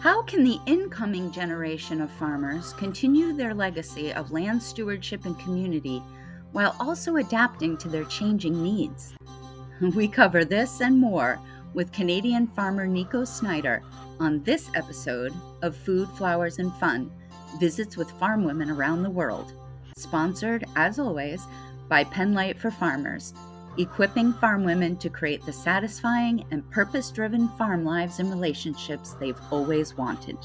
How can the incoming generation of farmers continue their legacy of land stewardship and community while also adapting to their changing needs? We cover this and more with Canadian farmer Nikko Snyder on this episode of Food, Flowers, and Fun, Visits with Farm Women Around the World, sponsored, as always, by Penlight for Farmers, equipping farm women to create the satisfying and purpose-driven farm lives and relationships they've always wanted.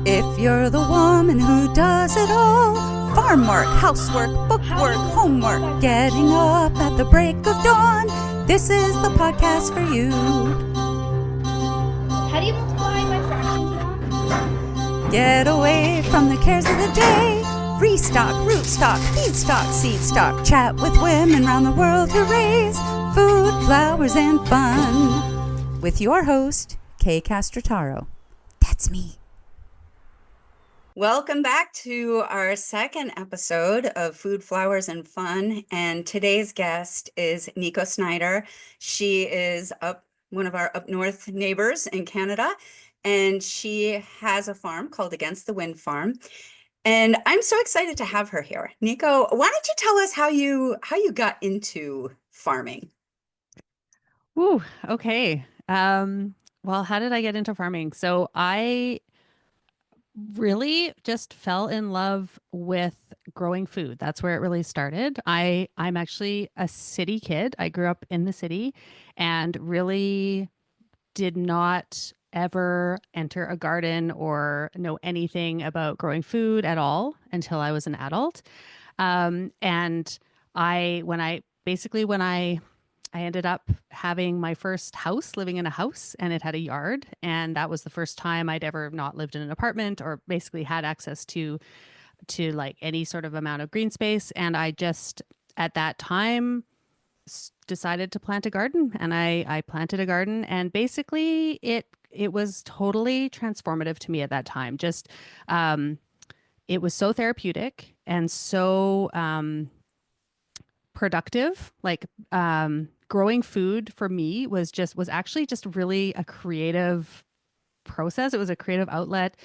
If you're the woman who does it all, farm work, housework, bookwork, homework, getting up at the break of dawn, this is the podcast for you. How do you multiply by fractions, Mom? Get away from the cares of the day. Restock, rootstock, feedstock, seedstock. Chat with women around the world who raise food, flowers, and fun. With your host, Kay Castrataro. That's me. Welcome back to our second episode of Food, Flowers, and Fun. And today's guest is Nikko Snyder. She is one of our up north neighbors in Canada, and she has a farm called Against the Wind Farm. And I'm so excited to have her here. Nikko, why don't you tell us how you got into farming? Ooh, okay. Well, how did I get into farming? So I really just fell in love with growing food. That's where it really started. I'm actually a city kid. I grew up in the city and really did not ever enter a garden or know anything about growing food at all until I was an adult. And when I ended up having my first house, living in a house, and it had a yard. And that was the first time I'd ever not lived in an apartment or basically had access to like any sort of amount of green space. And I just, at that time, decided to plant a garden, and I planted a garden, and basically it was totally transformative to me at that time. Just it was so therapeutic and so productive. Like growing food for me was actually just really a creative process. It was a creative outlet.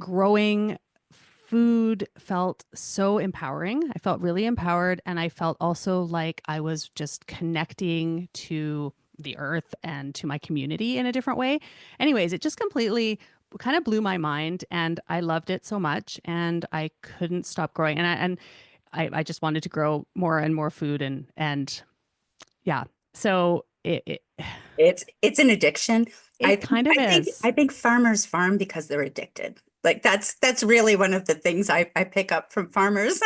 Growing food felt so empowering. I felt really empowered, and I felt also like I was just connecting to the earth and to my community in a different way. Anyways, it just completely kind of blew my mind, and I loved it so much, and I couldn't stop growing. And I just wanted to grow more and more food, and yeah. So It's an addiction. I think farmers farm because they're addicted. Like that's really one of the things I pick up from farmers.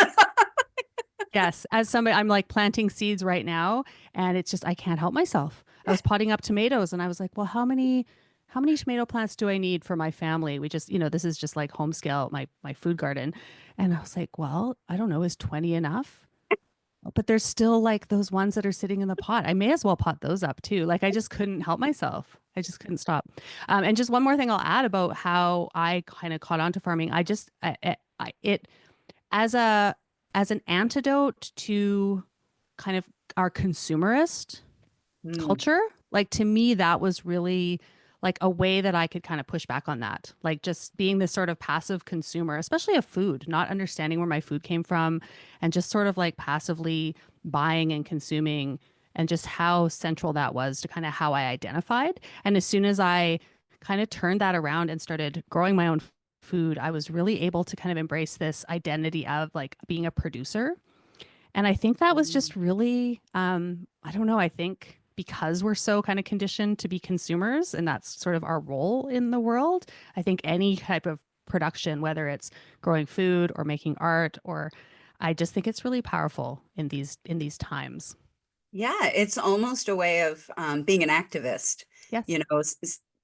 Yes. As somebody, I'm like planting seeds right now, and it's just, I can't help myself. I was potting up tomatoes, and I was like, well, how many tomato plants do I need for my family? We just, this is just like home scale, my food garden. And I was like, well, I don't know, is 20 enough? But there's still like those ones that are sitting in the pot. I may as well pot those up too. Like I just couldn't help myself. I just couldn't stop. And just one more thing I'll add about how I kind of caught on to farming. It as an antidote to kind of our consumerist culture. Like to me, that was really like a way that I could kind of push back on that. Like just being this sort of passive consumer, especially of food, not understanding where my food came from, and just sort of like passively buying and consuming, and just how central that was to kind of how I identified. And as soon as I kind of turned that around and started growing my own food, I was really able to kind of embrace this identity of like being a producer. And I think that was just really, I don't know, I think because we're so kind of conditioned to be consumers, and that's sort of our role in the world, I think any type of production, whether it's growing food or making art, or I just think it's really powerful in these times. Yeah, it's almost a way of being an activist. Yes.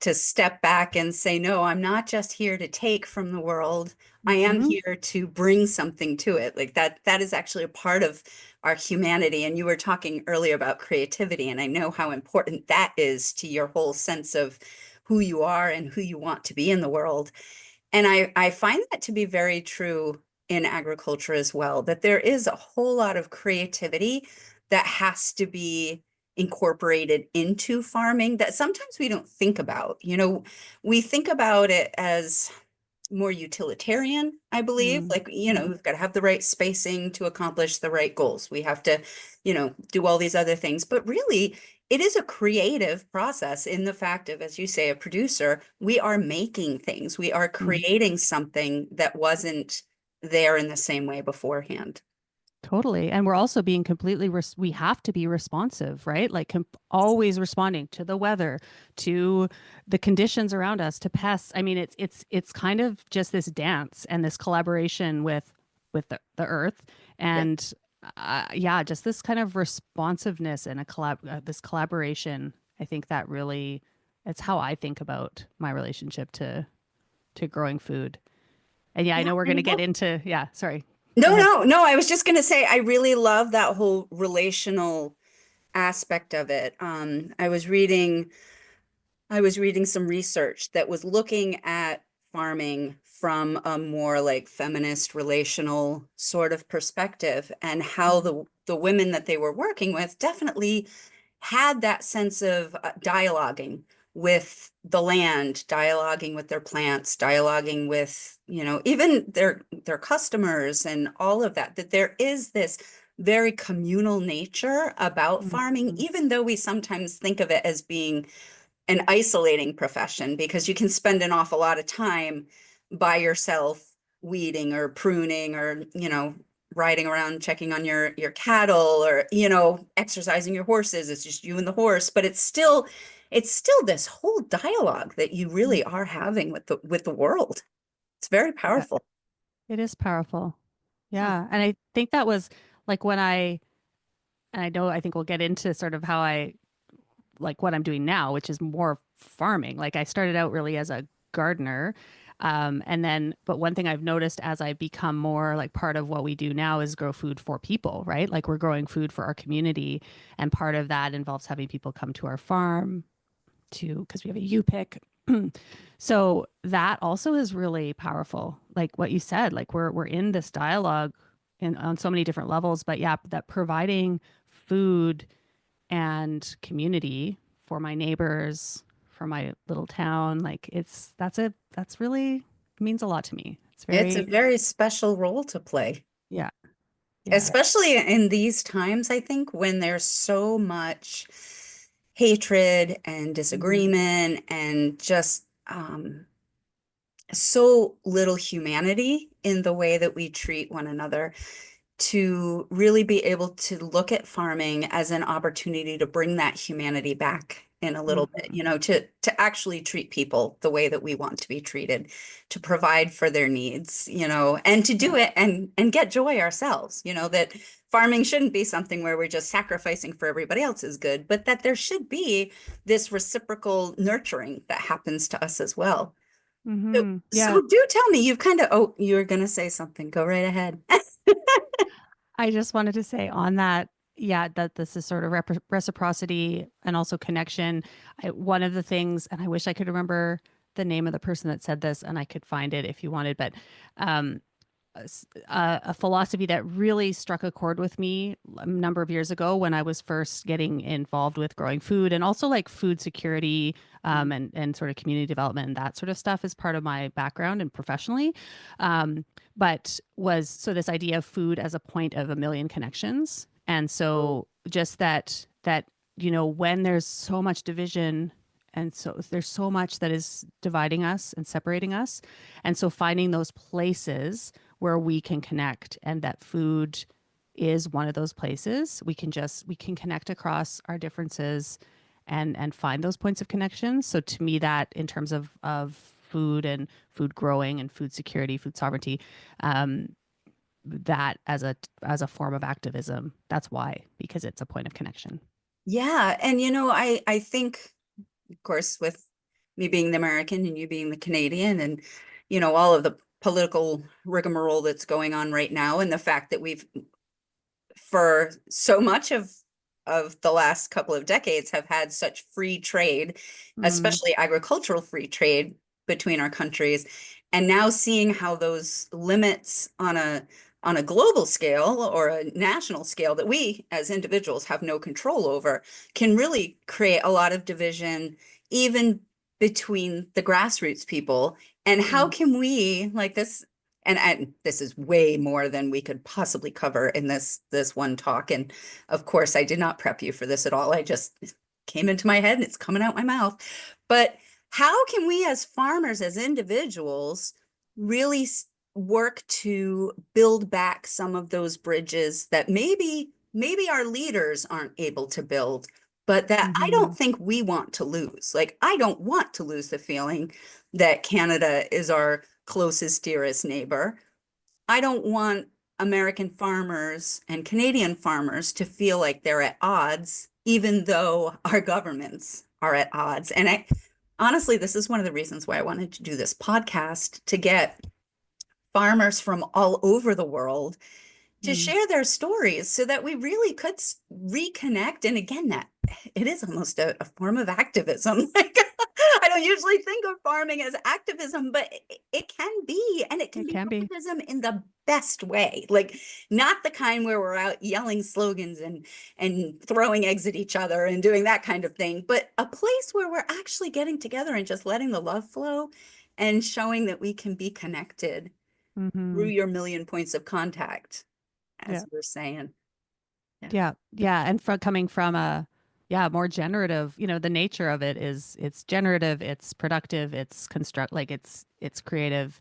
To step back and say, no, I'm not just here to take from the world. I am here to bring something to it. Like that is actually a part of our humanity. And you were talking earlier about creativity, and I know how important that is to your whole sense of who you are and who you want to be in the world. And I find that to be very true in agriculture as well, that there is a whole lot of creativity that has to be incorporated into farming that sometimes we don't think about. We think about it as more utilitarian, I believe. Mm, Like, mm, we've got to have the right spacing to accomplish the right goals. We have to, do all these other things. But really, it is a creative process in the fact of, as you say, a producer, we are making things, we are mm. creating something that wasn't there in the same way beforehand. Totally. And we're also being we have to be responsive, right? Like always responding to the weather, to the conditions around us, to pests. I mean, it's kind of just this dance and this collaboration with the earth Yeah. and yeah, just this kind of responsiveness and this collaboration. I think that really it's how I think about my relationship to growing food. And yeah, I Yeah, know we're there going to you get go. into yeah, sorry. Go No, ahead. no, no. I was just going to say, I really love that whole relational aspect of it. I was reading some research that was looking at farming from a more like feminist relational sort of perspective and how Mm, the women that they were working with definitely had that sense of dialoguing with the land, dialoguing with their plants, dialoguing with, even their customers and all of that, that there is this very communal nature about mm, farming, mm. even though we sometimes think of it as being an isolating profession because you can spend an awful lot of time by yourself weeding or pruning or riding around checking on your cattle or exercising your horses. It's just you and the horse, but it's still this whole dialogue that you really are having with the world. It's very Yeah. powerful. It is powerful. Yeah. Yeah. And I think that was like and I know I think we'll get into sort of how like what I'm doing now, which is more farming. Like I started out really as a gardener. But one thing I've noticed as I become more like part of what we do now is grow food for people, right? Like we're growing food for our community. And part of that involves having people come to our farm because we have a U pick. So that also is really powerful. Like what you said, like we're in this dialogue on so many different levels, but yeah, that providing food and community for my neighbors, for my little town, like that's really means a lot to me. It's It's a very very special role to play, yeah, yeah. especially in these times, I think, when there's so much hatred and Mm, disagreement and just so little humanity in the way that we treat one another, to really be able to look at farming as an opportunity to bring that humanity back in a little bit, mhm, to actually treat people the way that we want to be treated, to provide for their needs, and to do yeah. it and get joy ourselves, that farming shouldn't be something where we're just sacrificing for everybody else's good, but that there should be this reciprocal nurturing that happens to us as well. So, Yeah. so do tell me, you're going to say something. Go right ahead. I just wanted to say on that, yeah, that this is sort of reciprocity and also connection. One of the things, and I wish I could remember the name of the person that said this, and I could find it if you wanted, but um, a philosophy that really struck a chord with me a number of years ago when I was first getting involved with growing food and also like food security and sort of community development and that sort of stuff is part of my background and professionally. But was so this idea of food as a point of a million connections. And so just that, when there's so much division and so there's so much that is dividing us and separating us. And so finding those places where we can connect and that food is one of those places we can connect across our differences and find those points of connection. So to me that in terms of food and food growing and food security, food sovereignty, um, that as a form of activism, that's why, because it's a point of connection. Yeah, and I think, of course, with me being the American and you being the Canadian, and all of the political rigmarole that's going on right now, and the fact that we've, for so much of the last couple of decades, have had such free trade, Mm, especially agricultural free trade between our countries. And now seeing how those limits on a global scale or a national scale that we as individuals have no control over can really create a lot of division, even between the grassroots people. And how Mm. can we, like this, and this is way more than we could possibly cover in this one talk. And of course, I did not prep you for this at all. I just came into my head and it's coming out my mouth. But how can we as farmers, as individuals, really work to build back some of those bridges that maybe our leaders aren't able to build, but that I Hmm. don't think we want to lose. Like, I don't want to lose the feeling that Canada is our closest, dearest neighbor. I don't want American farmers and Canadian farmers to feel like they're at odds, even though our governments are at odds. And I honestly, this is one of the reasons why I wanted to do this podcast, to get farmers from all over the world to Mm. share their stories so that we really could reconnect. And again, that it is almost a form of activism. Like, I don't usually think of farming as activism, but it can be, and it can It be can be. activism in the best way. Like, not the kind where we're out yelling slogans and throwing eggs at each other and doing that kind of thing, but a place where we're actually getting together and just letting the love flow and showing that we can be connected through Hmm. your million points of contact, as Yeah. you were saying. Yeah. Yeah. Yeah. And from coming from a, yeah, more generative, the nature of it is it's generative, it's productive, it's like it's creative,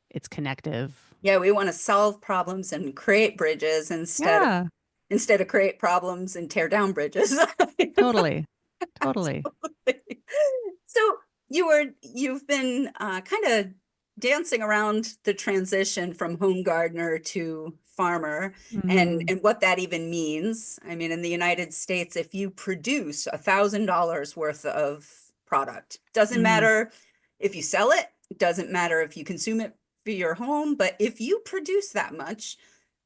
it's connective. Yeah, we want to solve problems and create bridges Yeah, instead of create problems and tear down bridges. totally. Totally. So you've been kind of dancing around the transition from home gardener to farmer, Hmm. and what that even means. I mean, in the United States, if you produce $1,000 worth of product, doesn't Hmm. matter if you sell it, doesn't matter if you consume it for your home, but if you produce that much,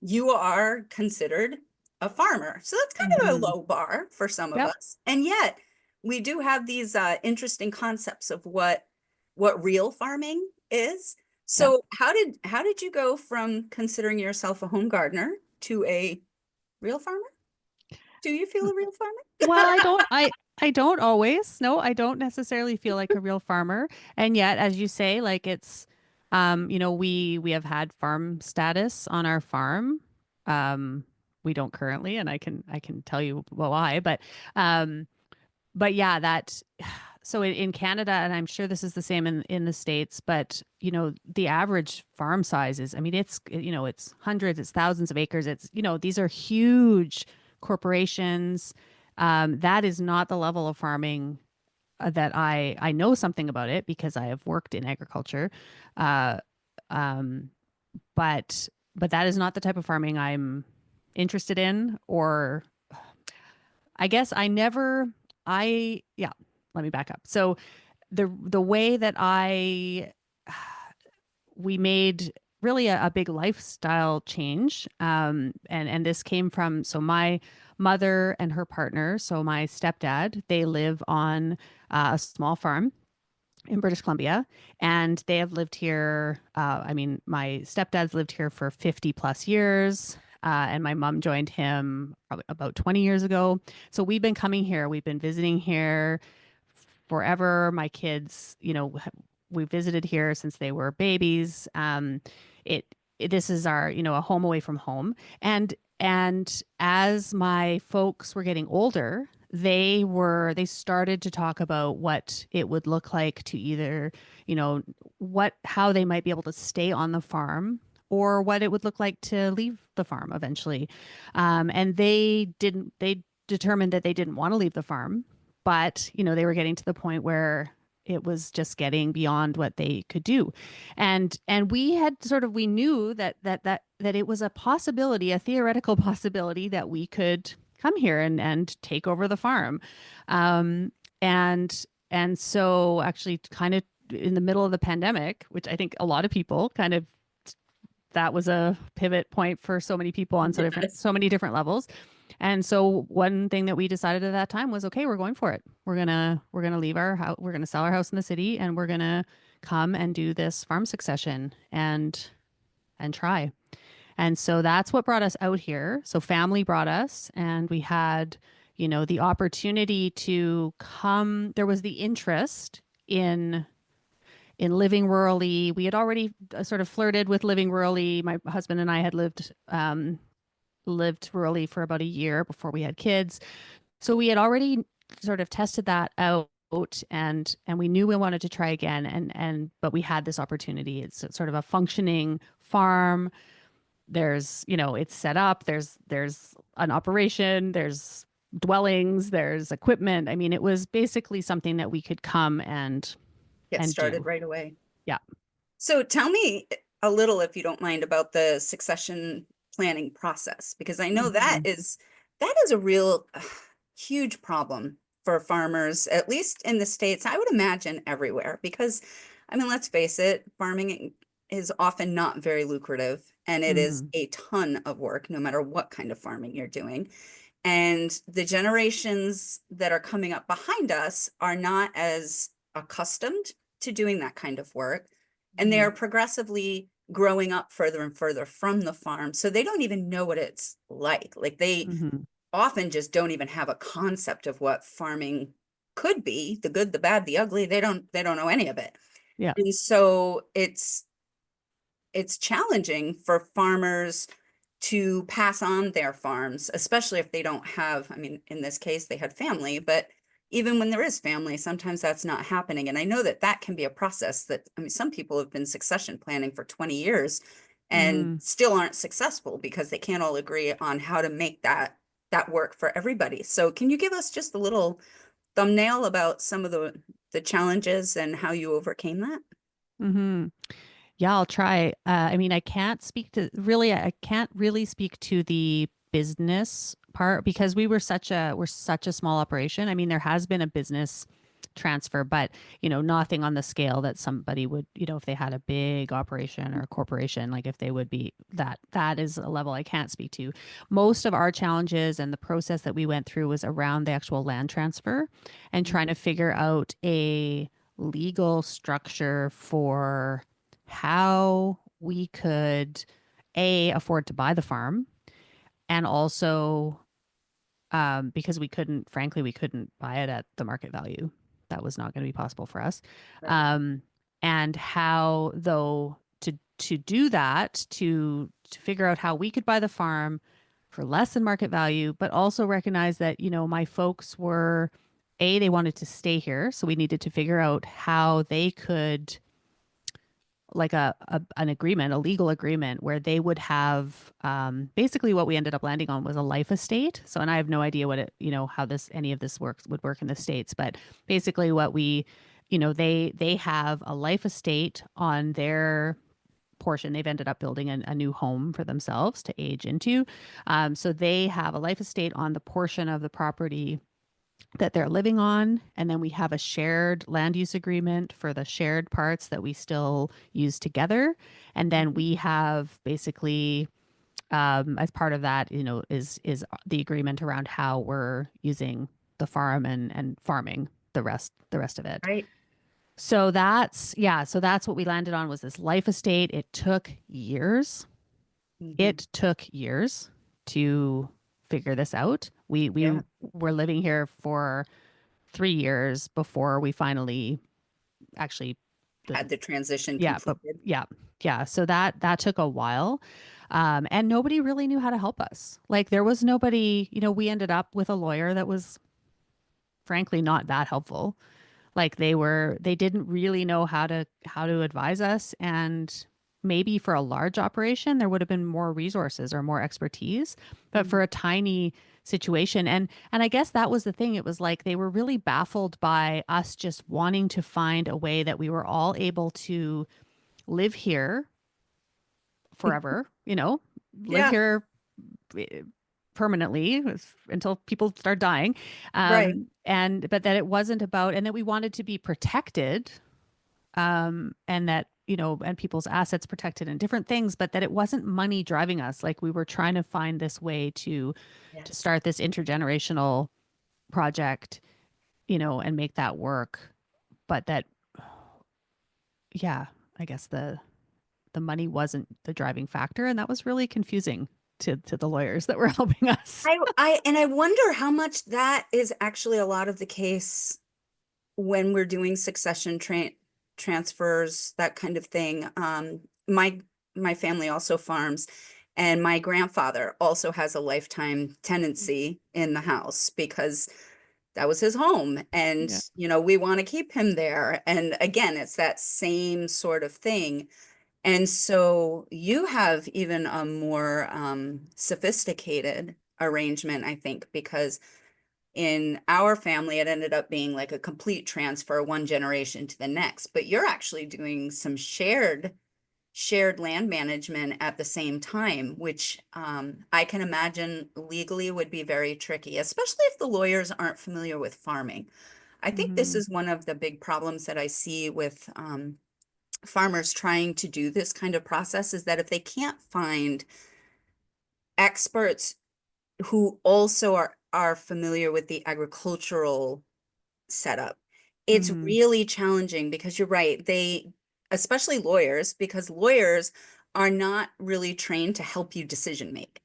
you are considered a farmer. So that's kind of a Hmm. low bar for some of Yep. us. And yet we do have these interesting concepts of what real farming is. Yep. So how did you go from considering yourself a home gardener to a real farmer? Do you feel a real Well, farmer? I don't always. No, I don't necessarily feel like a real farmer. And yet, as you say, like it's we have had farm status on our farm. Um, we don't currently, and I can tell you why, um but yeah, that so in Canada, and I'm sure this is the same in the States, but the average farm size is, I mean, it's hundreds, it's thousands of acres. It's, these are huge corporations. That is not the level of farming that I know something about it because I have worked in agriculture. Uh, um, but that is not the type of farming I'm interested in, or I guess yeah, let me back up. So the way that we made really a big lifestyle change, and this came from, so my mother and her partner, so my stepdad, they live on a small farm in British Columbia, and they have lived here. I mean, my stepdad's lived here for 50 plus years. And my mom joined him probably about 20 years ago. So we've been coming here. We've been visiting here forever. My kids, we visited here since they were babies. This is our, a home away from home. And as my folks were getting older, they started to talk about what it would look like to either, how they might be able to stay on the farm, or what it would look like to leave the farm eventually. And they determined that they didn't want to leave the farm, but they were getting to the point where it was just getting beyond what they could do. And we knew that it was a possibility, a theoretical possibility, that we could come here and take over the farm. Um, and so actually, kind of in the middle of the pandemic, which I think a lot of people kind of, that was a pivot point for so many people on Yes. so many different levels. And so one thing that we decided at that time was, okay, we're going for it. We're gonna leave our house. We're gonna sell our house in the city, and we're gonna come and do this farm succession and try. And so that's what brought us out here. So family brought us, and we had, the opportunity to come. There was the interest in living rurally. We had already sort of flirted with living rurally. My husband and I had lived rurally for about a year before we had kids. So we had already sort of tested that out, and we knew we wanted to try again, but we had this opportunity. It's sort of a functioning farm. There's, it's set up, there's an operation, there's dwellings, there's equipment. I mean, it was basically something that we could come Get and started do. right away. Yeah. So tell me a little, if you don't mind, about the succession planning process, because I know Mhm. that is a real huge problem for farmers, at least in the States. I would imagine everywhere, because I mean, let's face it, farming is often not very lucrative, and it is Mhm. a ton of work, no matter what kind of farming you're doing. And the generations that are coming up behind us are not as accustomed to doing that kind of work. And they Mhm. are progressively growing up further and further from the farm. So they don't even know what it's like. Like they Mhm. often just don't even have a concept of what farming could be, the good, the bad, the ugly. They don't know any of it. Yeah. And so it's challenging for farmers to pass on their farms, especially if they don't have, I mean, in this case, they had family, but even when there is family, sometimes that's not happening. And I know that that can be a process that, I mean, some people have been succession planning for 20 years and Mhm. still aren't successful because they can't all agree on how to make that work for everybody. So can you give us just a little thumbnail about some of the challenges and how you overcame that? Mhm. Yeah, I'll try. I mean, I can't really speak to the business part because we're such a small operation. I mean, there has been a business transfer, but nothing on the scale that somebody would, if they had a big operation or a corporation, like if they would be that is a level I can't speak to. Most of our challenges and the process that we went through was around the actual land transfer and trying to figure out a legal structure for how we could afford to buy the farm, and also because we couldn't buy it at the market value. That was not going to be possible for us. Right. Um, and how though to do that, to figure out how we could buy the farm for less than market value, but also recognize that, my folks were they wanted to stay here, so we needed to figure out how they could, like an agreement, a legal agreement where they would have, basically what we ended up landing on was a life estate. So, and I have no idea what it, how any of this would work in the States, but basically what they have a life estate on their portion. They've ended up building a new home for themselves to age into. So they have a life estate on the portion of the property that they're living on. And then we have a shared land use agreement for the shared parts that we still use together. And then Mhm. we have basically, as part of that, is the agreement around how we're using the farm and farming the rest of it. Right. So that's what we landed on, was this life estate. It took years. Mhm. It took years to figure this out. We Yeah. were living here for 3 years before we finally actually Had the transition yeah, but completed. yeah. So that took a while. And nobody really knew how to help us. Like there was nobody, we ended up with a lawyer that was frankly not that helpful. Like they didn't really know how to advise us. And maybe for a large operation there would have been more resources or more expertise, but for Mhm. a tiny situation, and I guess that was the thing. It was like they were really baffled by us just wanting to find a way that we were all able to live here forever, live Yeah. here eh, permanently until people start dying. Right. And but that it wasn't about, and that we wanted to be protected, and that, and people's assets protected and different things, but that it wasn't money driving us. Like we were trying to find this way to Yes. start this intergenerational project, and make that work. But that yeah, I guess the money wasn't the driving factor, and that was really confusing to the lawyers that were helping us. I wonder how much that is actually a lot of the case when we're doing succession transfers, that kind of thing. My family also farms, and my grandfather also has a lifetime tenancy in the house because that was his home, and Yeah. we want to keep him there. And again, it's that same sort of thing. And so you have even a more sophisticated arrangement, I think, because in our family, it ended up being like a complete transfer, one generation to the next. But you're actually doing some shared land management at the same time, which I can imagine legally would be very tricky, especially if the lawyers aren't familiar with farming. I think this Hmm. is one of the big problems that I see with farmers trying to do this kind of process, is that if they can't find experts who also are familiar with the agricultural setup, it's Hmm. really challenging because you're right. Especially lawyers, because lawyers are not really trained to help you decision make.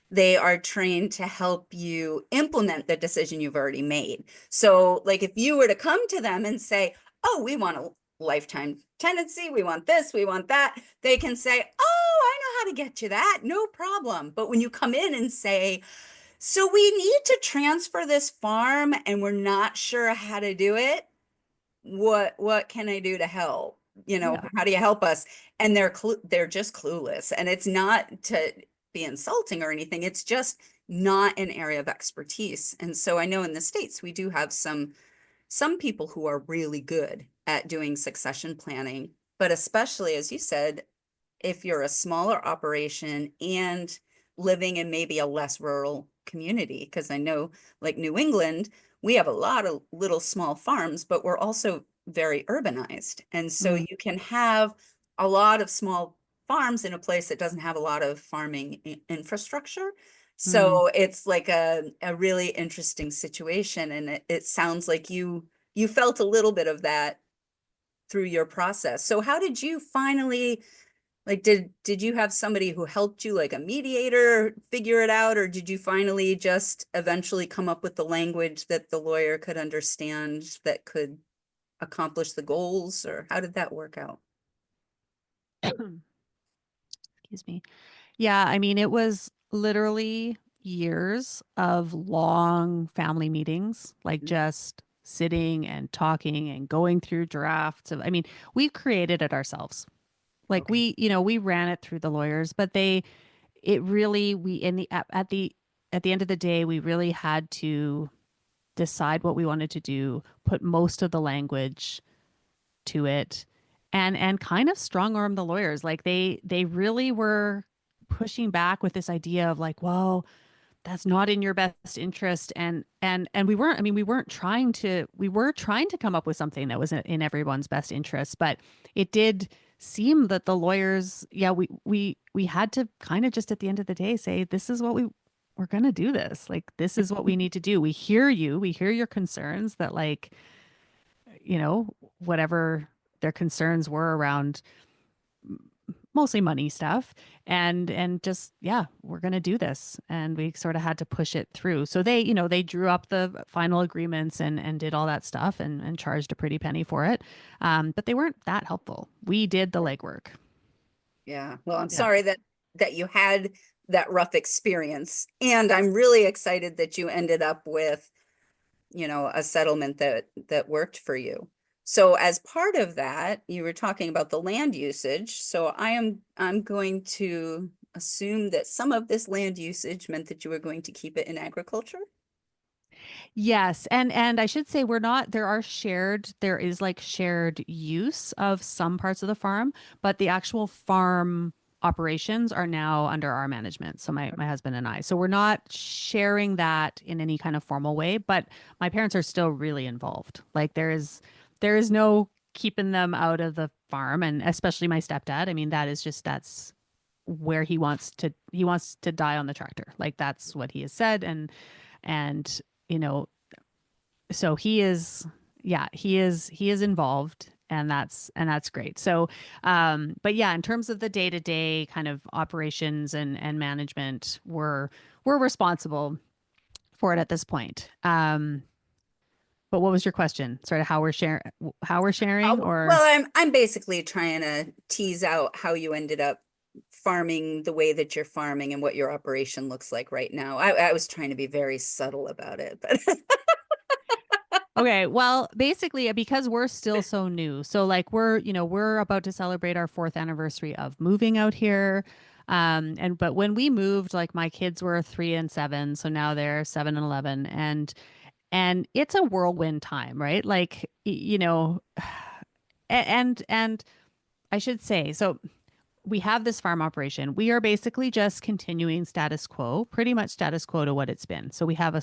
They are trained to help you implement the decision you've already made. So, like, if you were to come to them and say, "Oh, we want a lifetime tenancy, we want this, we want that," they can say, "Oh, I know how to get you that, no problem." But when you come in and say, "So we need to transfer this farm and we're not sure how to do it. What can I do to help? Yeah. How do you help us?" And they're just clueless. And it's not to be insulting or anything. It's just not an area of expertise. And so I know in the States we do have some people who are really good at doing succession planning, but especially as you said, if you're a smaller operation and living in maybe a less rural community, because I know, like New England, we have a lot of little small farms, but we're also very urbanized. And so Mm. you can have a lot of small farms in a place that doesn't have a lot of farming infrastructure. Mm. So it's like a really interesting situation. And it sounds like you felt a little bit of that through your process. So how did you finally, like, did you have somebody who helped you, like a mediator, figure it out, or did you finally just eventually come up with the language that the lawyer could understand that could accomplish the goals, or how did that work out? Excuse me. Yeah, I mean, it was literally years of long family meetings, like just sitting and talking and going through drafts of, I mean, we created it ourselves. Like Okay. we ran it through the lawyers, but it really, we, in the, at the end of the day, we really had to decide what we wanted to do, put most of the language to it, and kind of strong arm the lawyers. Like they really were pushing back with this idea of like, well, that's not in your best interest. And we weren't, I mean, we were trying to come up with something that was in everyone's best interest, but it did seem that the lawyers, yeah, we had to kind of just at the end of the day say, this is what we're going to do this. Like, this is what we need to do. We hear you. We hear your concerns that like, whatever their concerns were around mostly money stuff, and just, yeah, we're going to do this. And we sort of had to push it through. So they drew up the final agreements and did all that stuff and charged a pretty penny for it. But they weren't that helpful. We did the legwork. Yeah. Well, I'm Yeah. sorry that you had that rough experience, and I'm really excited that you ended up with a settlement that worked for you. So as part of that, you were talking about the land usage. So I'm going to assume that some of this land usage meant that you were going to keep it in agriculture. Yes, and I should say we're not, there is like shared use of some parts of the farm, but the actual farm operations are now under our management. So my husband and I. So we're not sharing that in any kind of formal way, but my parents are still really involved. Like there is no keeping them out of the farm, and especially my stepdad. I mean, that's where he wants to die on the tractor. Like that's what he has said, and you know so he is, yeah, he is involved. and that's great. So, but yeah, in terms of the day to day kind of operations and management, we're responsible for it at this point. But what was your question? Sort of how we're sharing, or Well, I'm basically trying to tease out how you ended up farming the way that you're farming and what your operation looks like right now. I was trying to be very subtle about it, but okay, well, basically because we're still so new. So like we're about to celebrate our fourth anniversary of moving out here. And but when we moved, like my kids were 3 and 7, so now they're 7 and 11, and it's a whirlwind time, right? Like and I should say, so we have this farm operation. We are basically just continuing status quo, pretty much status quo to what it's been. So we have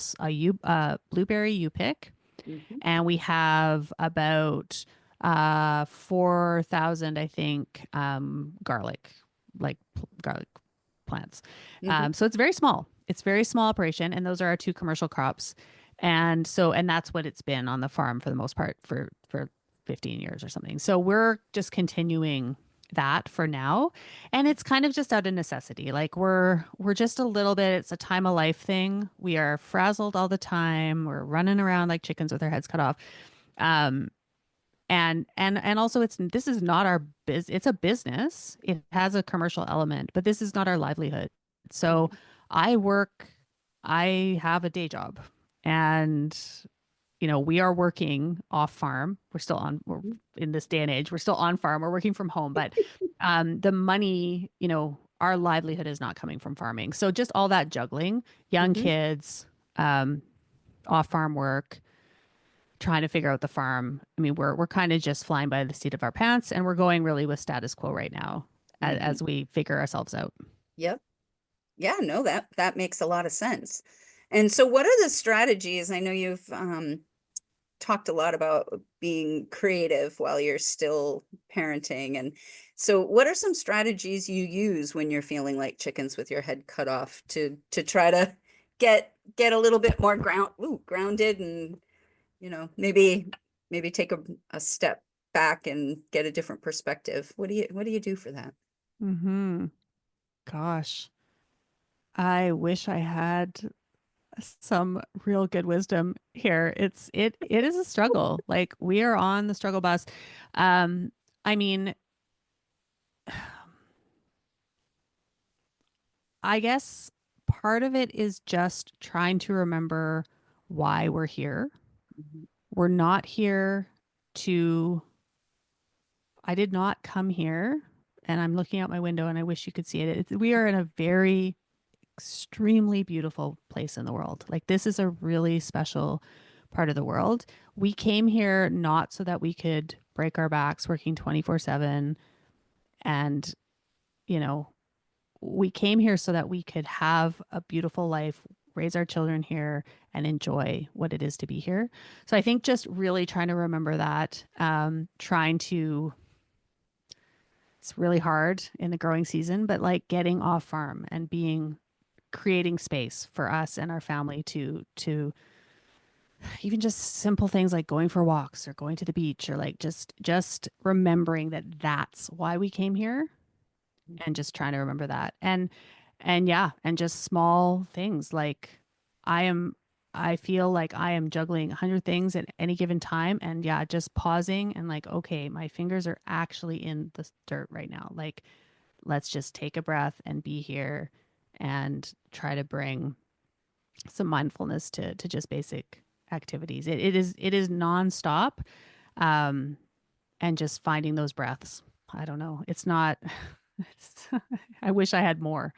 blueberry U pick, Mhm, and we have about 4,000, I think, garlic, garlic plants. mhm, So it's very small. It's very small operation, and those are our two commercial crops. And that's what it's been on the farm for the most part for 15 years or something. So we're just continuing that for now, and it's kind of just out of necessity. Like we're just a little bit, it's a time of life thing. We are frazzled all the time. We're running around like chickens with our heads cut off. Um and also this is not our it's a business. It has a commercial element, but this is not our livelihood. So I work I have a day job, and we are working off farm. We're mhm, in this day and age, we're still on farm. We're working from home, but the money, our livelihood is not coming from farming. So just all that juggling, young mhm, kids, um, off farm work, trying to figure out the farm. I mean, we're kind of just flying by the seat of our pants, and we're going really with status quo right now mhm. as we figure ourselves out. Yep. Yeah, no, that makes a lot of sense. And so what are the strategies? I know you've talked a lot about being creative while you're still parenting. And so what are some strategies you use when you're feeling like chickens with your head cut off to try to get a little bit more grounded and maybe take a step back and get a different perspective. What do you do for that? Hmm. Gosh, I wish I had some real good wisdom here. It is a struggle. Like we are on the struggle bus. I mean, I guess part of it is just trying to remember why we're here. Mhm, We're not here to, I did not come here, and I'm looking out my window and I wish you could see it. We are in a very extremely beautiful place in the world. Like this is a really special part of the world. We came here not so that we could break our backs working 24/7, and you know, we came here so that we could have a beautiful life, raise our children here, and enjoy what it is to be here. So I think just really trying to remember that, trying to, it's really hard in the growing season, but like getting off farm and creating space for us and our family to even just simple things like going for walks or going to the beach, or like just remembering that that's why we came here, and just trying to remember that. And yeah, and just small things like I am I feel like I am juggling 100 things at any given time, and yeah, just pausing and like, okay, my fingers are actually in the dirt right now. Like let's just take a breath and be here and try to bring some mindfulness to just basic activities. It is nonstop, um, and just finding those breaths. I don't know. It's not. It's, I wish I had more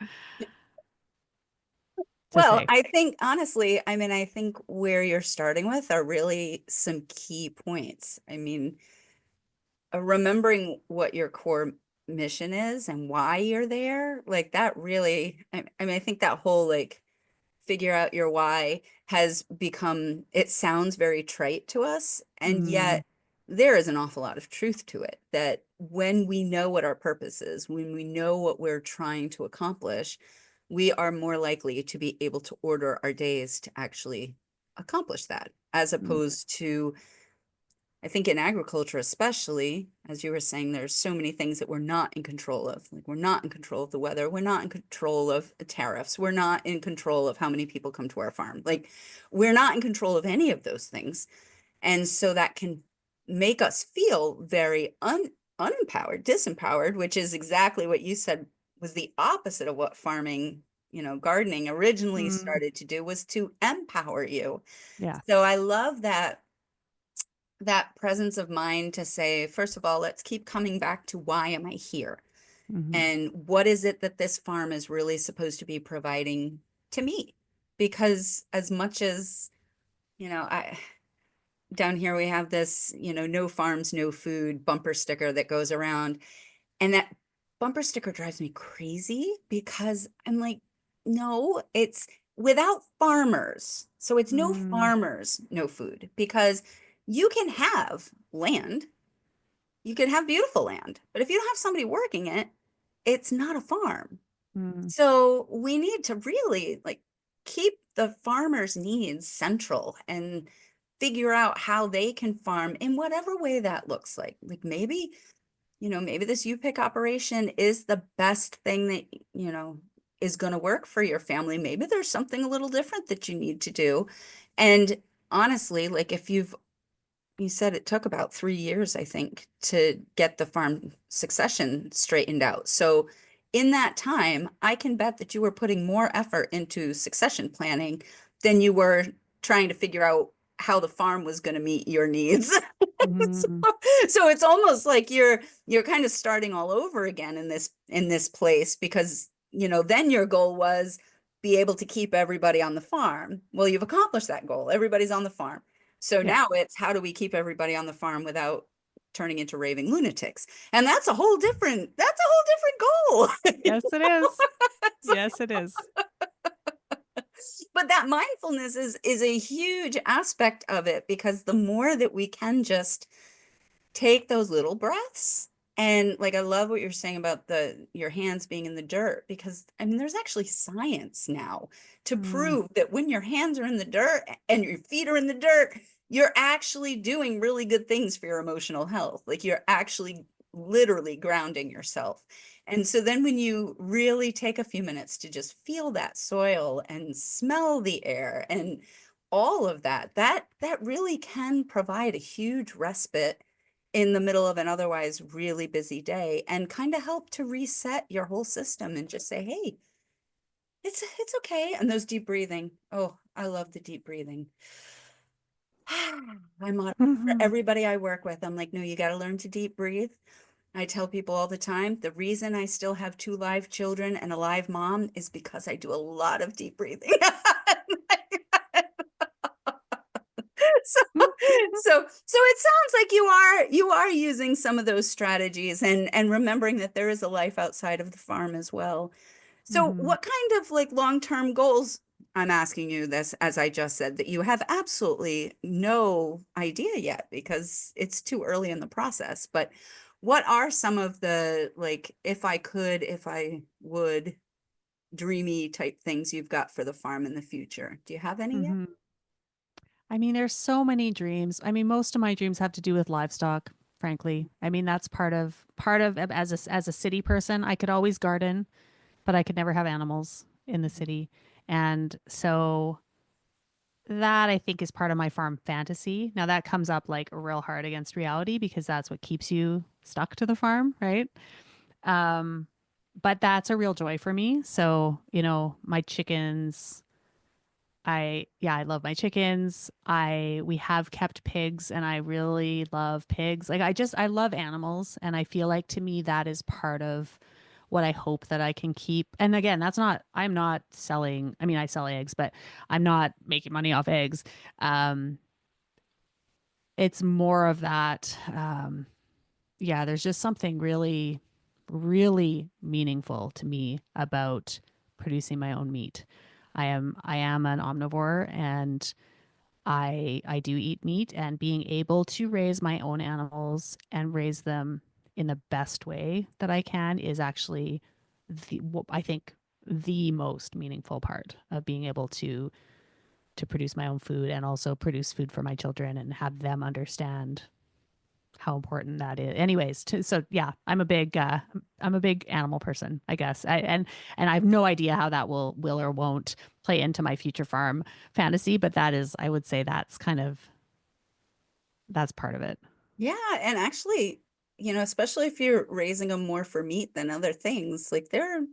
to Well, say. I think honestly, I mean, I think where you're starting with are really some key points. I mean, remembering what your core mission is and why you're there, like that really, I mean, I think that whole like figure out your why has become, it sounds very trite to us. And Mm, yet there is an awful lot of truth to it that when we know what our purpose is, when we know what we're trying to accomplish, we are more likely to be able to order our days to actually accomplish that, as mm, opposed to I think in agriculture, especially, as you were saying, there's so many things that we're not in control of. Like we're not in control of the weather. We're not in control of the tariffs. We're not in control of how many people come to our farm. Like we're not in control of any of those things. And so that can make us feel very unempowered, disempowered, which is exactly what you said was the opposite of what farming, gardening originally Mm, started to do, was to empower you. yeah. So I love that presence of mind to say, first of all, let's keep coming back to why am I here? Hmm. And what is it that this farm is really supposed to be providing to me? Because as much as, I down here we have this, no farms, no food bumper sticker that goes around. And that bumper sticker drives me crazy because I'm like, no, it's without farmers. So it's no Mm, farmers, no food, because you can have land, you can have beautiful land, but if you don't have somebody working it, it's not a farm. mm, So we need to really like keep the farmers' needs central and figure out how they can farm in whatever way that looks like. Like maybe this U pick operation is the best thing that, is going to work for your family. Maybe there's something a little different that you need to do. And honestly, like if you said it took about 3 years, I think, to get the farm succession straightened out. So in that time, I can bet that you were putting more effort into succession planning than you were trying to figure out how the farm was going to meet your needs. So, mm, so it's almost like you're kind of starting all over again in this place because, then your goal was be able to keep everybody on the farm. Well, you've accomplished that goal. Everybody's on the farm. So yeah. now it's how do we keep everybody on the farm without turning into raving lunatics? And that's a whole different goal. Yes, it is. Yes, it is. But that mindfulness is a huge aspect of it because the more that we can just take those little breaths. And like I love what you're saying about the your hands being in the dirt because I mean there's actually science now to Mm, prove that when your hands are in the dirt and your feet are in the dirt, you're actually doing really good things for your emotional health. Like you're actually literally grounding yourself. And so then when you really take a few minutes to just feel that soil and smell the air and all of that really can provide a huge respite in the middle of an otherwise really busy day and kind of help to reset your whole system and just say, hey, it's okay. And those deep breathing. Oh, I love the deep breathing. I'm on for mhm. everybody I work with. I'm like, no, you got to learn to deep breathe. I tell people all the time, the reason I still have two live children and a live mom is because I do a lot of deep breathing. So, so it sounds like you are using some of those strategies and remembering that there is a life outside of the farm as well. So Mhm. what kind of like long-term goals, I'm asking you this, as I just said, that you have absolutely no idea yet because it's too early in the process, but what are some of the like, if I could, if I would, dreamy type things you've got for the farm in the future? Do you have any yet? Mhm. I mean, there's so many dreams. I mean, most of my dreams have to do with livestock, frankly. I mean, that's part of as a city person, I could always garden, but I could never have animals in the city. And so that I think is part of my farm fantasy. Now that comes up like real hard against reality because that's what keeps you stuck to the farm, right? Um, but that's a real joy for me. So, my chickens, I love my chickens. We have kept pigs and I really love pigs. Like I love animals and I feel like to me that is part of what I hope that I can keep. And again, I'm not selling, I mean I sell eggs, but I'm not making money off eggs. Um it's more of that yeah, there's just something really really meaningful to me about producing my own meat. I am an omnivore and I do eat meat and being able to raise my own animals and raise them in the best way that I can is actually I think the most meaningful part of being able to produce my own food and also produce food for my children and have them understand. how important that is. Anyways, so yeah, I'm a big animal person, I guess. And I have no idea how that will or won't play into my future farm fantasy, but that is, I would say that's kind of that's part of it. Yeah, and actually, especially if you're raising them more for meat than other things, like there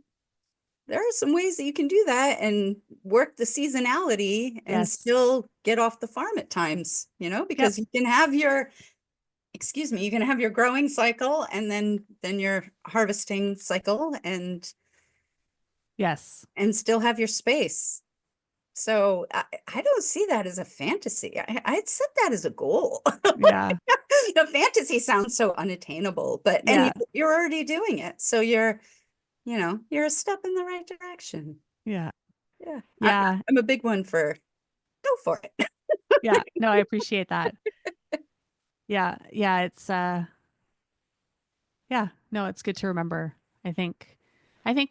are some ways that you can do that and work the seasonality and Yes. still get off the farm at times, Yep. because you can have your, excuse me, you can have your growing cycle and then your harvesting cycle Yes. and still have your space. So I don't see that as a fantasy. I'd set that as a goal. Yeah. The fantasy sounds so unattainable, but and Yeah. you're already doing it. So you're a step in the right direction. Yeah. Yeah. Yeah. I'm a big one for go for it. Yeah. No, I appreciate that. Yeah. Yeah. Yeah. No, it's good to remember. I think,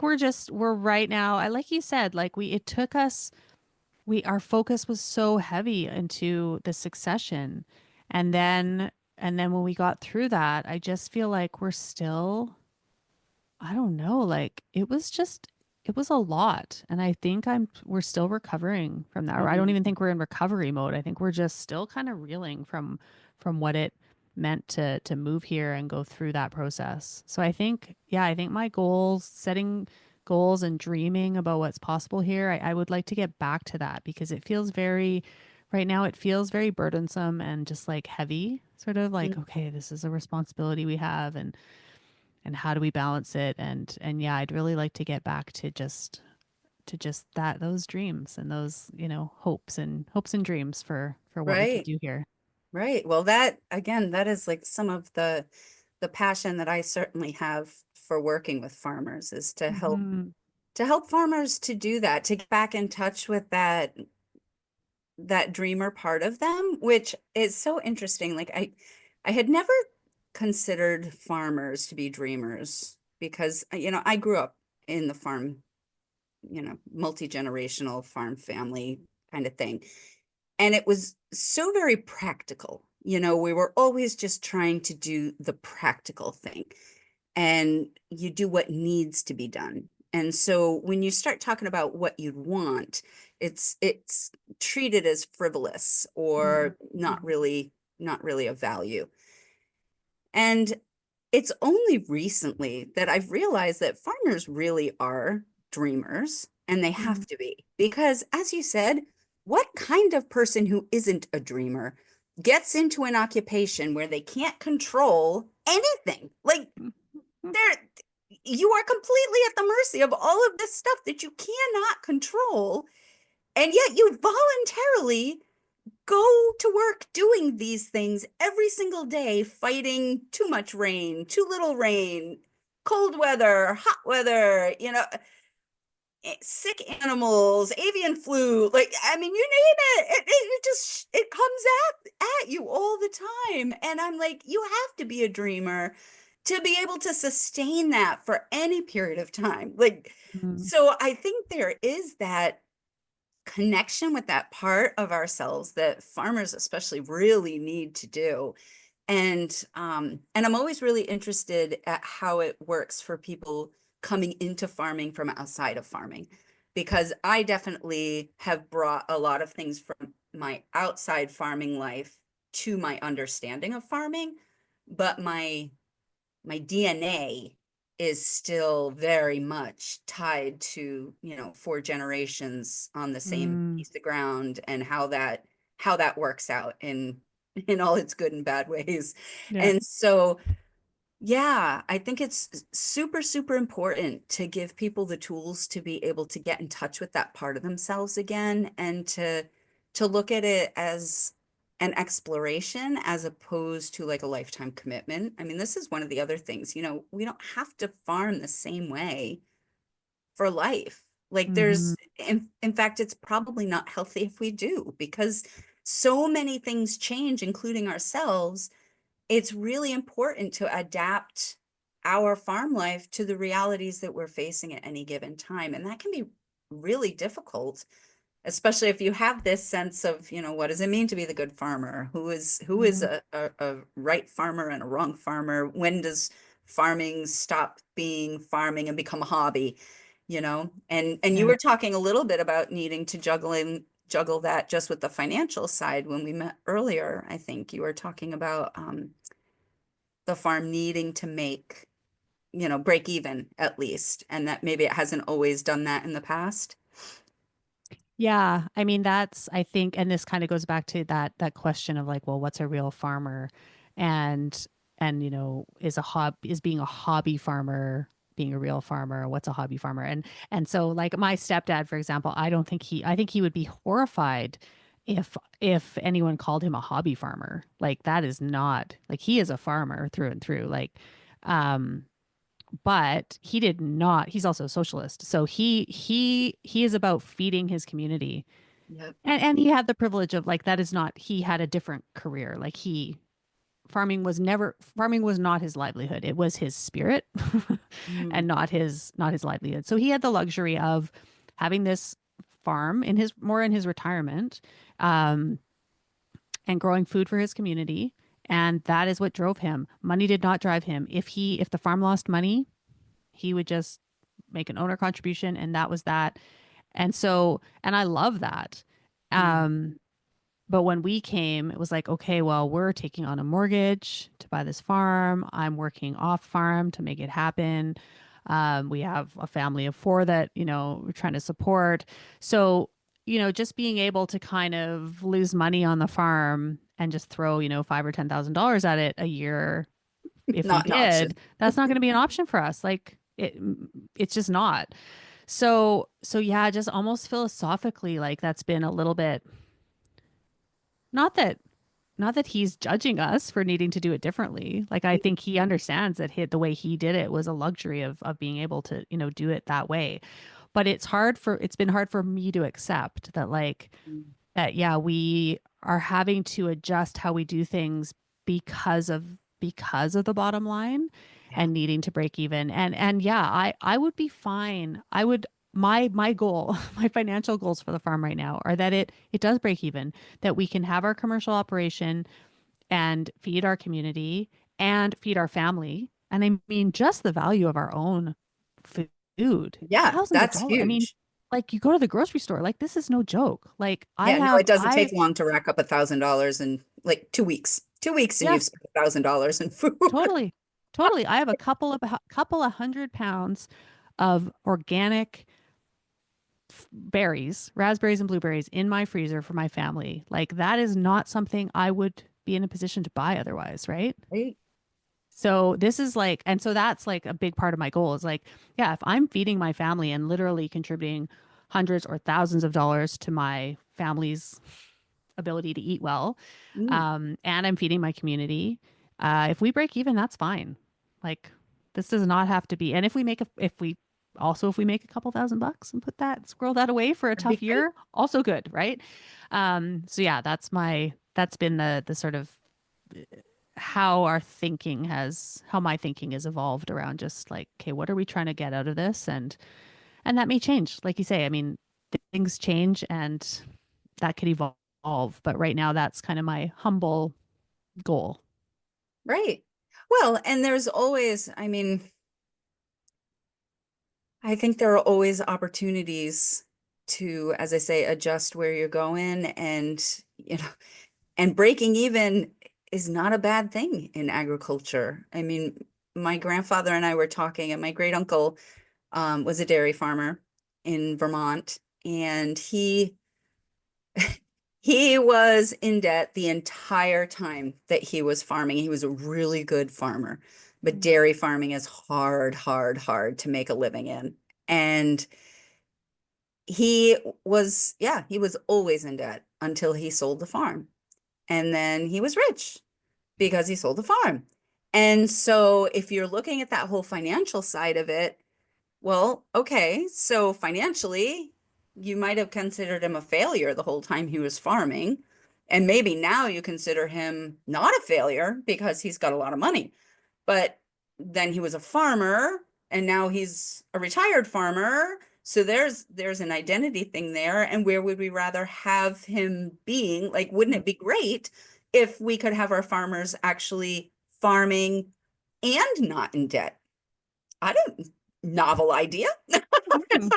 we're right now. I like you said, like it took us, our focus was so heavy into the succession. And then when we got through that, I just feel like we're still, I don't know, like it was a lot. And I think we're still recovering from that. Or I don't even Mhm. think we're in recovery mode. I think we're just still kind of reeling from what it meant to move here and go through that process. So I think, yeah, I think my goals, setting goals and dreaming about what's possible here, I would like to get back to that because it feels very, right now, it feels very burdensome and just like heavy, sort of like, okay, this is a responsibility we have. And how do we balance it, and yeah, I'd really like to get back to just that, those dreams and those, hopes and dreams for what we could Right. do here. Right. Well, that again, that is like some of the passion that I certainly have for working with farmers is Hmm. to help farmers to do that, to get back in touch with that dreamer part of them, which is so interesting. Like I had never considered farmers to be dreamers because I grew up in the farm, multi-generational farm family kind of thing. And it was so very practical. We were always just trying to do the practical thing, and you do what needs to be done. And so when you start talking about what you'd want, it's treated as frivolous or not really of value. And it's only recently that I've realized that farmers really are dreamers, and they Mm-hmm. have to be. Because, as you said, what kind of person who isn't a dreamer gets into an occupation where they can't control anything? Like, they're you are completely at the mercy of all of this stuff that you cannot control, and yet you voluntarily go to work doing these things every single day, fighting too much rain, too little rain, cold weather, hot weather, sick animals, avian flu, like I mean, you name it just it comes at you all the time. And I'm like, you have to be a dreamer to be able to sustain that for any period of time. Like, Mm-hmm. so I think there is that connection with that part of ourselves that farmers especially really need to do. And I'm always really interested at how it works for people coming into farming from outside of farming, because I definitely have brought a lot of things from my outside farming life to my understanding of farming, but my DNA is still very much tied to, 4 generations on the same Mm. piece of ground, and how that works out in all its good and bad ways. Yeah. And so, yeah, I think it's super, super important to give people the tools to be able to get in touch with that part of themselves again, and to look at it as an exploration as opposed to like a lifetime commitment. I mean, this is one of the other things, we don't have to farm the same way for life. Like Mm-hmm. in fact, it's probably not healthy if we do, because so many things change, including ourselves. It's really important to adapt our farm life to the realities that we're facing at any given time. And that can be really difficult, especially if you have this sense of, what does it mean to be the good farmer? Who is Mhm. a right farmer and a wrong farmer? When does farming stop being farming and become a hobby? And you Yeah. were talking a little bit about needing to juggle that just with the financial side when we met earlier. I think you were talking about the farm needing to make, break even at least, and that maybe it hasn't always done that in the past. Yeah, I mean that's I think, and this kind of goes back to that question of like, well, what's a real farmer, and is being a hobby farmer being a real farmer? What's a hobby farmer? And so like my stepdad, for example, I think he would be horrified if anyone called him a hobby farmer. Like that is not like he is a farmer through and through. Um, but he did not. He's also a socialist, so he is about feeding his community, Yep. and he had the privilege of like that is not he had a different career. Like he farming was not his livelihood. It was his spirit, Mm, and not his livelihood. So he had the luxury of having this farm in his retirement, um, and growing food for his community. And that is what drove him. Money did not drive him. If the farm lost money, he would just make an owner contribution, and that was that. And I love that. mm, Um, but when we came, it was like, okay, well, we're taking on a mortgage to buy this farm. I'm working off farm to make it happen. We have a family of four that, we're trying to support. So, just being able to kind of lose money on the farm and just throw, five or $10,000 at it a year, if we not an did, option. that's not going to be an option for us. It's just not. So yeah, just almost philosophically, like that's been a little bit, not that not that he's judging us for needing to do it differently. Like I think he understands that the way he did it was a luxury of being able to, do it that way. But it's been hard for me to accept that Mm, that yeah, we are having to adjust how we do things because of the bottom line yeah. and needing to break even. And yeah, I would be fine. I would my goal, my financial goals for the farm right now are that it does break even, that we can have our commercial operation and feed our community and feed our family. And I mean, just the value of our own food, Yeah, thousands of that's dollars. I mean, huge. like you go to the grocery store, like this is no joke. Like Yeah, no, it doesn't take long to rack up $1,000 in like 2 weeks. 2 weeks and yeah, you've spent $1,000 in food. totally, totally. I have a couple of 100 pounds of organic berries, raspberries and blueberries in my freezer for my family. Like that is not something I would be in a position to buy otherwise, right? Right? So this is like, and so that's like a big part of my goal is like, yeah, if I'm feeding my family and literally contributing hundreds or thousands of dollars to my family's ability to eat well, Mm, and I'm feeding my community, if we break even, that's fine. Like this does not have to be. And if we make a couple $1,000 and squirrel that away for a that'd be tough great. year, also good, right? So yeah, that's been the sort of how my thinking has evolved around just like, okay, what are we trying to get out of this? And that may change. Like you say, I mean, things change and that could evolve. But right now that's kind of my humble goal. Right. Well, and there's always, I think there are always opportunities to, as I say, adjust where you're going and breaking even is not a bad thing in agriculture. My grandfather and I were talking, and my great uncle was a dairy farmer in Vermont, and he was in debt the entire time that he was farming. He was a really good farmer, but Mm. dairy farming is hard, hard, hard to make a living in. And he was always in debt until he sold the farm. And then he was rich because he sold the farm. And so if you're looking at that whole financial side of it, well, okay, so financially, you might have considered him a failure the whole time he was farming. And maybe now you consider him not a failure because he's got a lot of money. But then he was a farmer and now he's a retired farmer. So there's an identity thing there. And where would we rather have him being? Like, wouldn't it be great if we could have our farmers actually farming and not in debt? I don't, novel idea. Mhm.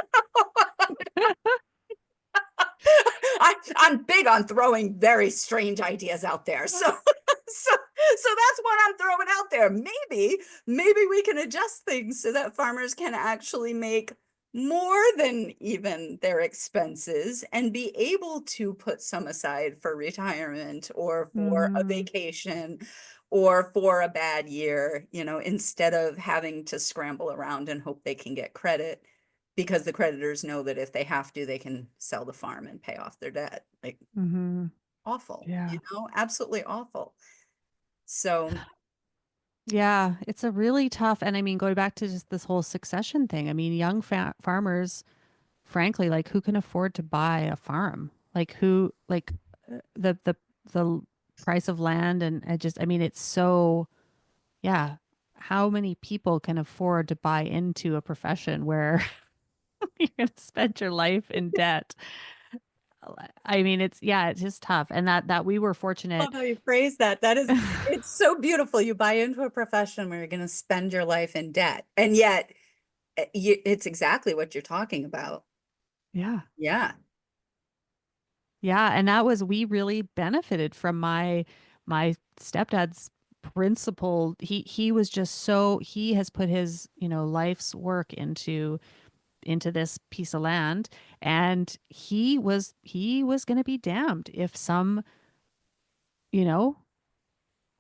I'm big on throwing very strange ideas out there. So so that's what I'm throwing out there. Maybe we can adjust things so that farmers can actually make more than even their expenses and be able to put some aside for retirement or for a Mhm. vacation or for a bad year, instead of having to scramble around and hope they can get credit because the creditors know that if they have to, they can sell the farm and pay off their debt. Like, Mhm. awful, Yeah. absolutely awful. So, Yeah, it's a really tough, and I mean, going back to just this whole succession thing. I mean, young farmers, frankly, like who can afford to buy a farm? Like who, like the price of land, and I just, I mean, it's so, yeah. How many people can afford to buy into a profession where you're going to spend your life in debt? I mean, it's, yeah, it's just tough. And that we were love fortunate. how you phrase that. That is, it's so beautiful. You buy into a profession where you're going to spend your life in debt. And yet, it's exactly what you're talking about. Yeah. Yeah. Yeah, and that was, we really benefited from my stepdad's principle. He was just so, he has put his, life's work into this piece of land, and he was going to be damned if some, you know,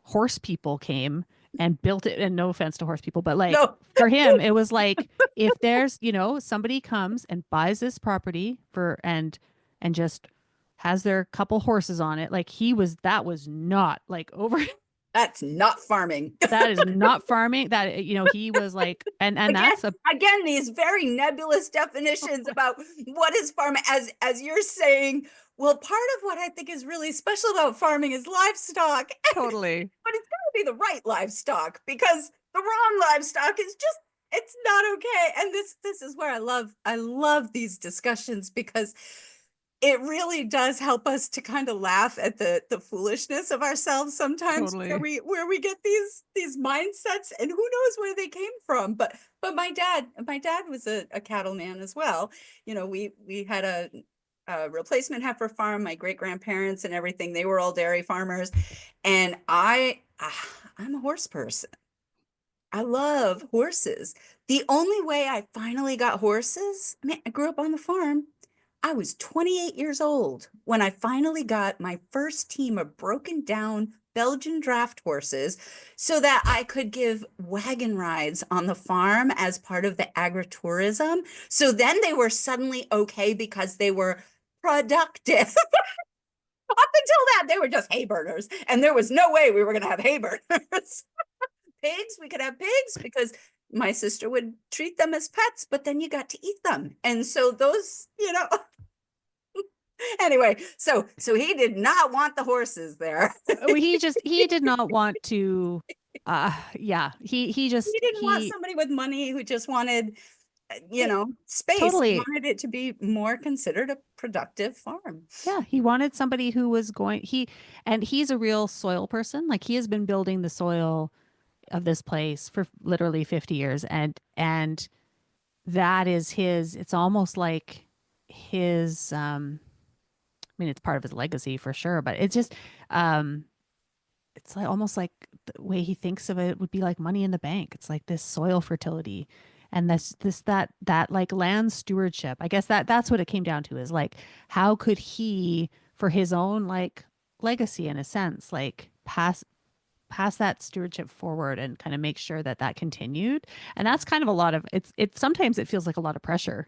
horse people came and built it. And no offense to horse people, but like No, for him it was like, if there's, somebody comes and buys this property for, and just has their couple horses on it, like he was, that was not like over. that's not farming. That is not farming. That, he was like, and Again, that's a, again, these very nebulous definitions about what is farming, as you're saying. Well, part of what I think is really special about farming is livestock, totally, but it's got to be the right livestock because the wrong livestock is just, it's not okay. And this is where I love these discussions because it really does help us to kind of laugh at the foolishness of ourselves sometimes, where totally. we get these mindsets and who knows where they came from. But my dad was a cattleman as well. We had a replacement heifer farm. My great grandparents and everything, they were all dairy farmers, and I'm a horse person. I love horses. The only way I finally got horses, I mean, I grew up on the farm. I was 28 years old when I finally got my first team of broken down Belgian draft horses so that I could give wagon rides on the farm as part of the agritourism. So then they were suddenly okay because they were productive. Up until that, they were just hay burners, and there was no way we were going to have hay burners. Pigs, we could have pigs because my sister would treat them as pets, but then you got to eat them. And so those, anyway, so he did not want the horses there. He did not want to, yeah, he He just, didn't want somebody with money who just wanted, it, space. He totally. wanted it to be more considered a productive farm. Yeah, he wanted somebody who was going, and he's a real soil person. Like he has been building the soil of this place for literally 50 years, and that is his, it's almost like his, I mean, it's part of his legacy for sure, but it's just, um it's like almost like the way he thinks of it would be like money in the bank. It's like this soil fertility and that like land stewardship. I guess that's what it came down to, is like, how could he, for his own like legacy in a sense, like pass that stewardship forward and kind of make sure that that continued. And that's kind of a lot of, it sometimes it feels like a lot of pressure.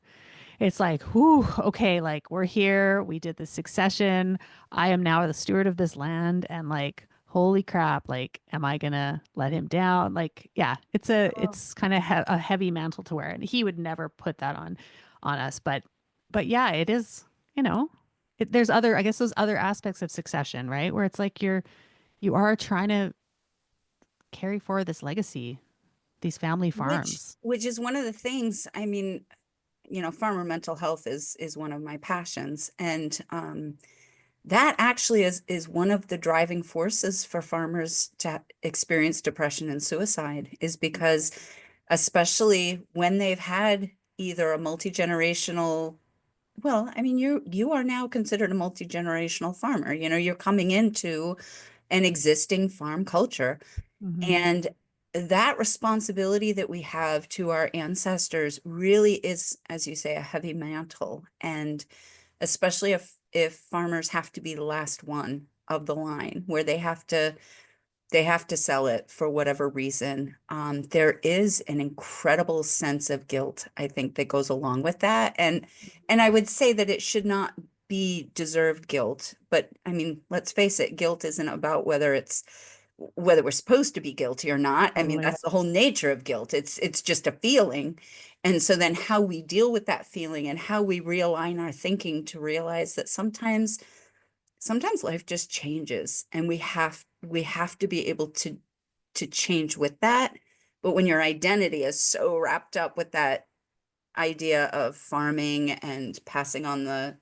It's like, whew, okay, like we're here, we did the succession. I am now the steward of this land, and like, holy crap, like, am I gonna let him down? Like, yeah, Oh. it's kind of a heavy mantle to wear, and he would never put that on us. But yeah, it is, you know, there's other, I guess those other aspects of succession, right? Where it's like you are trying to carry forward this legacy, these family which farms. which is one of the things. I mean, farmer mental health is one of my passions. And that actually is one of the driving forces for farmers to experience depression and suicide, is because especially when they've had either a multi-generational, well, I mean, you are now considered a multi-generational farmer. You're coming into an existing farm culture. Mhm. And that responsibility that we have to our ancestors really is, as you say, a heavy mantle. And especially if farmers have to be the last one of the line, where they have to sell it for whatever reason. There is an incredible sense of guilt, I think, that goes along with that. And I would say that it should not be deserved guilt. But I mean, let's face it, guilt isn't about whether we're supposed to be guilty or not. I mean, Totally. that's the whole nature of guilt. It's just a feeling. And so then how we deal with that feeling and how we realign our thinking to realize that sometimes life just changes, and we have to be able to change with that. But when your identity is so wrapped up with that idea of farming and passing on the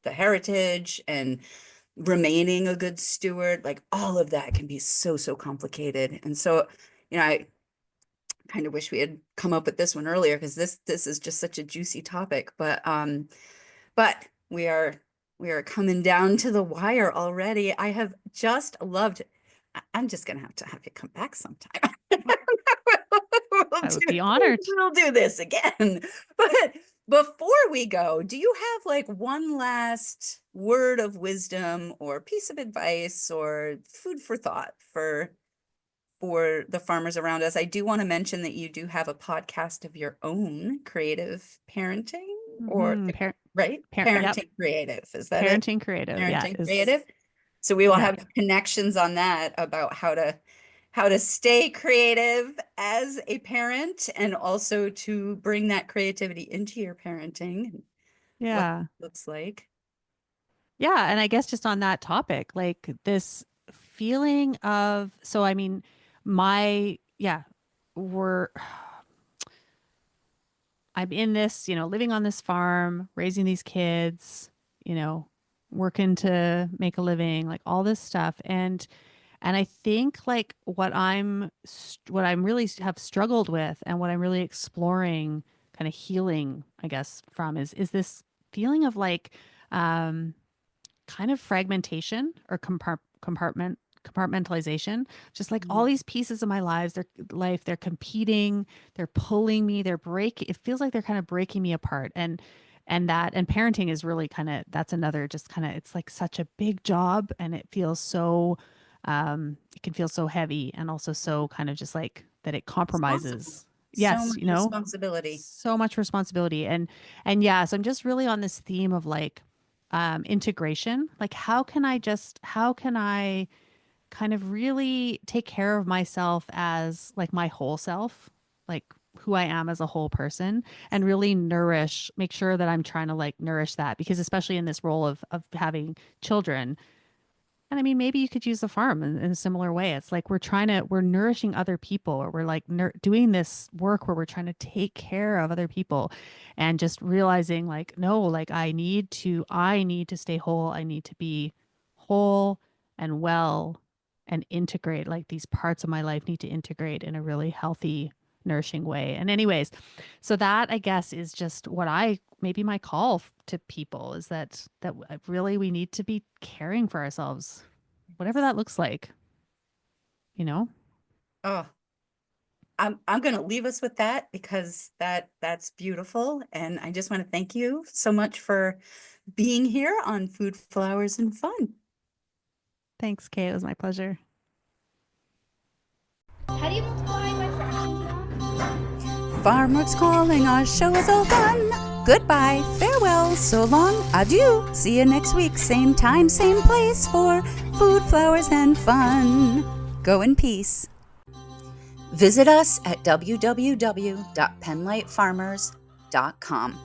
heritage and remaining a good steward, like all of that can be so complicated. And so, I kind of wish we had come up with this one earlier, because this is just such a juicy topic. But we are coming down to the wire already. I have just loved. I'm just gonna have to have you come back sometime. We'll I would do, be honored. we'll do this again. But before we go, do you have like one last word of wisdom or piece of advice or food for thought for the farmers around us? I do want to mention that you do have a podcast of your own, Creative Parenting, or Mhm. right? Yep. Parenting Creative, is that it? Parenting creative. Yeah. Parenting Creative. So we will Yeah. have connections on that about how to stay creative as a parent, and also to bring that creativity into your parenting, and what Yeah. that looks like. Yeah. And I guess just on that topic, like this feeling of, so I mean, yeah, we're, I'm in this, living on this farm, raising these kids, you know, working to make a living, like all this stuff. And I think like what I'm really have struggled with, and what I'm really exploring, kind of healing, I guess, from is this feeling of like um kind of fragmentation or compartmentalization. Just like all Mhm. these pieces of my they're competing, they're pulling me, it feels like they're kind of breaking me apart. And parenting is really kind of, that's another, just kind of, it's like such a big job, and it feels so it can feel so heavy, and also so kind of just like that it Responsible. compromises. So Yes, much responsibility. so much responsibility. And yeah, so I'm just really on this theme of like integration. Like how can I kind of really take care of myself as like my whole self, like who I am as a whole person, and really make sure that I'm trying to like nourish that, because especially in this role of having children. And I mean, maybe you could use the farm in a similar way. It's like we're nourishing other people, or we're like doing this work where we're trying to take care of other people, and just realizing like, no, like I need to stay whole. I need to be whole and well and integrate. Like these parts of my life need to integrate in a really healthy, nourishing way. And anyways, so that I guess is just maybe my call to people is that really we need to be caring for ourselves, whatever that looks like, you know? Oh, I'm going to leave us with that, because that's beautiful. And I just want to thank you so much for being here on Food, Flowers, and Fun. Thanks, Kay. It was my pleasure. How do you multiply by fractions, Mom? Farmers calling, our show is all done. Goodbye, farewell, so long, adieu. See you next week, same time, same place, for Food, Flowers, and Fun. Go in peace. Visit us at www.penlightfarmers.com.